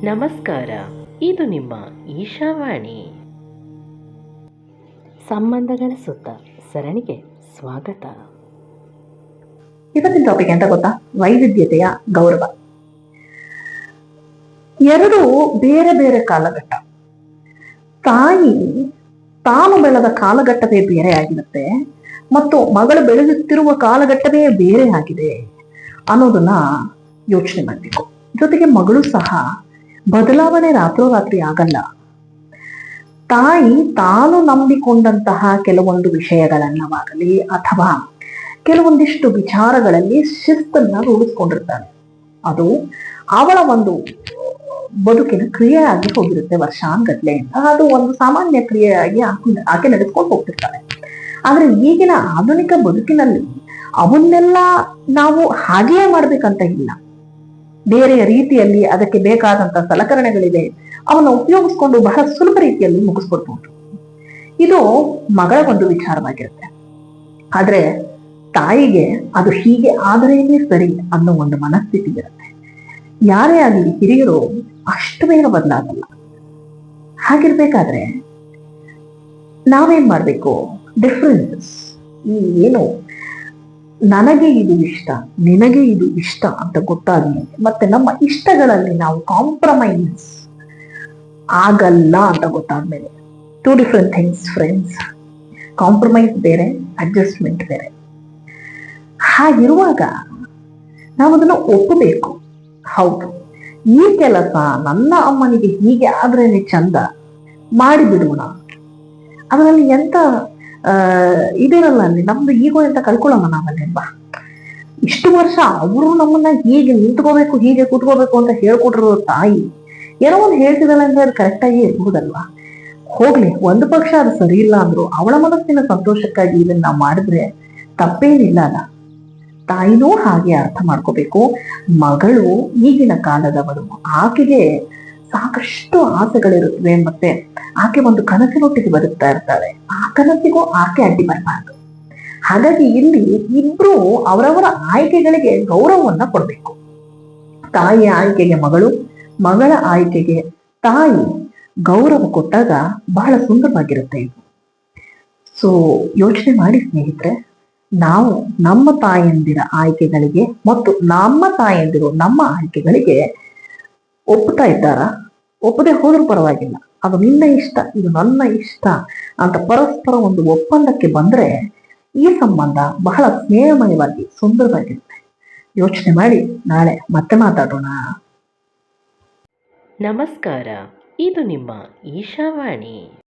ನಮಸ್ಕಾರ, ಇದು ನಿಮ್ಮ ಈಶಾವಾಣಿ. ಸಂಬಂಧಗಳ ಸುತ್ತ ಸರಣಿಗೆ ಸ್ವಾಗತ. ಇವತ್ತಿನ ಟಾಪಿಕ್ ಎಂತ ಗೊತ್ತಾ? ವೈವಿಧ್ಯತೆಯ ಗೌರವ. ಎರಡು ಬೇರೆ ಬೇರೆ ಕಾಲಘಟ್ಟ. ತಾಯಿ ತಾನು ಬೆಳೆದ ಕಾಲಘಟ್ಟವೇ ಬೇರೆ ಆಗಿರುತ್ತೆ ಮತ್ತು ಮಗಳು ಬೆಳೆಯುತ್ತಿರುವ ಕಾಲಘಟ್ಟವೇ ಬೇರೆ ಆಗಿದೆ ಅನ್ನೋದನ್ನ ಯೋಚನೆ ಮಾಡಬೇಕು. ಜೊತೆಗೆ ಮಗಳು ಸಹ ಬದಲಾವಣೆ ರಾತ್ರೋರಾತ್ರಿ ಆಗಲ್ಲ. ತಾಯಿ ತಾನು ನಂಬಿಕೊಂಡಂತಹ ಕೆಲವೊಂದು ವಿಷಯಗಳನ್ನವಾಗಲಿ ಅಥವಾ ಕೆಲವೊಂದಿಷ್ಟು ವಿಚಾರಗಳಲ್ಲಿ ಶಿಸ್ತನ್ನ ರೂಢಿಸ್ಕೊಂಡಿರ್ತಾಳೆ. ಅದು ಅವಳ ಒಂದು ಬದುಕಿನ ಕ್ರಿಯೆಯಾಗಿ ಹೋಗಿರುತ್ತೆ ವರ್ಷಾನ್ಗಟ್ಲೆ ಅಂತ. ಅದು ಒಂದು ಸಾಮಾನ್ಯ ಕ್ರಿಯೆಯಾಗಿ ಆಕೆ ನಡೆಸ್ಕೊಂಡು ಹೋಗ್ತಿರ್ತಾಳೆ. ಆದ್ರೆ ಈಗಿನ ಆಧುನಿಕ ಬದುಕಿನಲ್ಲಿ ಅವನ್ನೆಲ್ಲ ನಾವು ಹಾಗೆಯೇ ಮಾಡ್ಬೇಕಂತ ಇಲ್ಲ. ಬೇರೆ ರೀತಿಯಲ್ಲಿ ಅದಕ್ಕೆ ಬೇಕಾದಂತ ಸಲಕರಣೆಗಳಿವೆ, ಅವನ್ನ ಉಪಯೋಗಿಸ್ಕೊಂಡು ಬಹಳ ಸುಲಭ ರೀತಿಯಲ್ಲಿ ಮುಗಿಸ್ಕೊಡ್ಬಹುದು. ಇದು ಮಗಳ ಒಂದು ವಿಚಾರವಾಗಿರುತ್ತೆ. ಆದ್ರೆ ತಾಯಿಗೆ ಅದು ಹೀಗೆ ಆದರೇನೆ ಸರಿ ಅನ್ನೋ ಒಂದು ಮನಸ್ಥಿತಿ ಇರುತ್ತೆ. ಯಾರೇ ಆಗಲಿ ಹಿರಿಯರು ಅಷ್ಟು ಬೇಗ ಬದಲಾಗಲ್ಲ. ಹಾಗಿರ್ಬೇಕಾದ್ರೆ ನಾವೇನ್ ಮಾಡ್ಬೇಕು? ಡಿಫ್ರೆನ್ಸಸ್, ಏನು ನನಗೆ ಇದು ಇಷ್ಟ, ನಿನಗೆ ಇದು ಇಷ್ಟ ಅಂತ ಗೊತ್ತಾದ್ಮೇಲೆ ಮತ್ತೆ ನಮ್ಮ ಇಷ್ಟಗಳಲ್ಲಿ ನಾವು ಕಾಂಪ್ರಮೈಸ್ ಆಗಲ್ಲ ಅಂತ ಗೊತ್ತಾದ್ಮೇಲೆ, two different things friends. Compromise ಬೇರೆ, ಅಡ್ಜಸ್ಟ್ಮೆಂಟ್ ಬೇರೆ. ಹಾಗಿರುವಾಗ ನಾವು ಅದನ್ನು ಒಪ್ಪಬೇಕು. ಹೌದು, ಈ ಕೆಲಸ ನನ್ನ ಅಮ್ಮನಿಗೆ ಹೀಗೆ ಆದ್ರೇನೆ ಚಂದ, ಮಾಡಿಬಿಡೋಣ. ಅದರಲ್ಲಿ ಎಂತ ಇದಿರಲ್ಲ, ಅಲ್ಲಿ ನಮ್ದು ಈಗೋ ಎಂತ ಕಳ್ಕೊಳ್ಳೋಣ ನಾವಲ್ಲಿ ಅಲ್ವಾ. ಇಷ್ಟು ವರ್ಷ ಅವರು ನಮ್ಮನ್ನ ಹೀಗೆ ನಿಂತ್ಕೋಬೇಕು, ಹೀಗೆ ಕೂತ್ಕೋಬೇಕು ಅಂತ ಹೇಳ್ಕೊಟ್ಟಿರೋ ತಾಯಿ ಏನೋ ಒಂದು ಹೇಳ್ತಿದಲ್ಲ ಅಂದ್ರೆ ಅದು ಕರೆಕ್ಟಾಗಿ ಇರ್ಬಹುದಲ್ವಾ. ಹೋಗ್ಲಿ, ಒಂದು ಪಕ್ಷ ಅದು ಸರಿ ಇಲ್ಲ ಅಂದ್ರು ಅವಳ ಮನಸ್ಸಿನ ಸಂತೋಷಕ್ಕಾಗಿ ಇದನ್ನ ನಾವು ಮಾಡಿದ್ರೆ ತಪ್ಪೇನಿಲ್ಲ ಅಲ್ಲ. ತಾಯಿನೂ ಹಾಗೆ ಅರ್ಥ ಮಾಡ್ಕೋಬೇಕು. ಮಗಳು ಈಗಿನ ಕಾಲದವಳು, ಆಕೆಗೆ ಸಾಕಷ್ಟು ಆಸೆಗಳಿರುತ್ತವೆ, ಮತ್ತೆ ಆಕೆ ಒಂದು ಕನಸಿನೊಟ್ಟಿಗೆ ಬದುಕ್ತಾ ಇರ್ತಾಳೆ. ಆ ಕನಸಿಗೂ ಆಕೆ ಅಡ್ಡಿ ಬರಬಾರ್ದು. ಹಾಗಾಗಿ ಇಲ್ಲಿ ಇಬ್ರು ಅವರವರ ಆಯ್ಕೆಗಳಿಗೆ ಗೌರವವನ್ನ ಕೊಡ್ಬೇಕು. ತಾಯಿಯ ಆಯ್ಕೆಗೆ ಮಗಳು, ಮಗಳ ಆಯ್ಕೆಗೆ ತಾಯಿ ಗೌರವ ಕೊಟ್ಟಾಗ ಬಹಳ ಸುಂದರವಾಗಿರುತ್ತೆ ಇದು. ಸೊ ಯೋಚನೆ ಮಾಡಿ ಸ್ನೇಹಿತರೆ, ನಾವು ನಮ್ಮ ತಾಯಂದಿರ ಆಯ್ಕೆಗಳಿಗೆ ಮತ್ತು ನಮ್ಮ ತಾಯಂದಿರು ನಮ್ಮ ಆಯ್ಕೆಗಳಿಗೆ ಒಪ್ಪುತ್ತಾ ಇದ್ದಾರಾ? ಒಪ್ಪದೆ ಹೋದ್ರೂ ಪರವಾಗಿಲ್ಲ, ಅದು ನಿನ್ನ ಇಷ್ಟ, ಇದು ನನ್ನ ಇಷ್ಟ ಅಂತ ಪರಸ್ಪರ ಒಂದು ಒಪ್ಪಂದಕ್ಕೆ ಬಂದ್ರೆ ಈ ಸಂಬಂಧ ಬಹಳ ಸ್ನೇಹಮಯವಾಗಿ ಸುಂದರವಾಗಿರುತ್ತೆ. ಯೋಚನೆ ಮಾಡಿ ನಾಳೆ ಮತ್ತೆ ಮಾತಾಡೋಣ. ನಮಸ್ಕಾರ, ಇದು ನಿಮ್ಮ ಈಶಾವಾಣಿ.